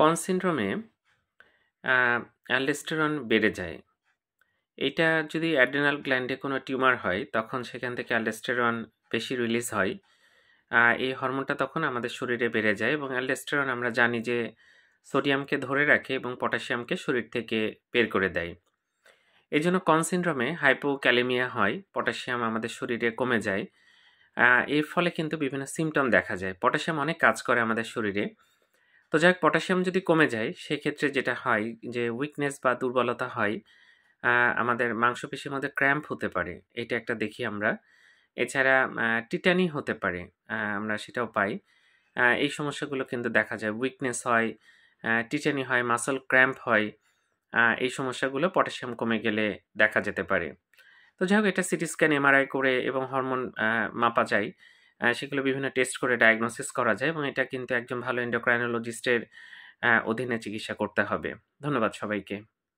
কন সিনড্রোমে অ্যালডোস্টেরন বেড়ে যায়। এইটা যদি অ্যাড্রিনাল গ্ল্যান্ডে কোনো টিউমার হয়, তখন সেখান থেকে অ্যালডোস্টেরন বেশি রিলিজ হয়। এই হরমোনটা তখন আমাদের শরীরে বেড়ে যায় এবং অ্যালডোস্টেরন আমরা জানি যে সোডিয়ামকে ধরে রাখে এবং পটাশিয়ামকে শরীর থেকে বের করে দেয়। এজন্য কন সিনড্রোমে হাইপোক্যালেমিয়া হয়, পটাশিয়াম আমাদের শরীরে কমে যায়। এর ফলে কিন্তু বিভিন্ন সিম্পটম দেখা যায়। পটাশিয়াম অনেক কাজ করে আমাদের শরীরে। তো যাই হোক, পটাশিয়াম যদি কমে যায়, সেক্ষেত্রে যেটা হয় যে উইকনেস বা দুর্বলতা হয়। আমাদের মাংসপেশির মধ্যে ক্র্যাম্প হতে পারে। এটা একটা দেখি আমরা। এছাড়া টিটানি হতে পারে। আমরা সেটাও পাই। এই সমস্যাগুলো কিন্তু দেখা যায়। উইকনেস হয়, টিটানি হয়, মাসল ক্র্যাম্প হয়। এই সমস্যাগুলো পটাশিয়াম কমে গেলে দেখা যেতে পারে। তো যাই হোক, এটা সিটি স্ক্যান, এমআরআই করে এবং হরমোন মাপা যায়। সেগুলো বিভিন্ন টেস্ট করে ডায়াগনোসিস করা যায় এবং এটা কিন্তু একজন ভালো এন্ডোক্রাইনোলজিস্টের অধীনে চিকিৎসা করতে হবে। ধন্যবাদ সবাইকে।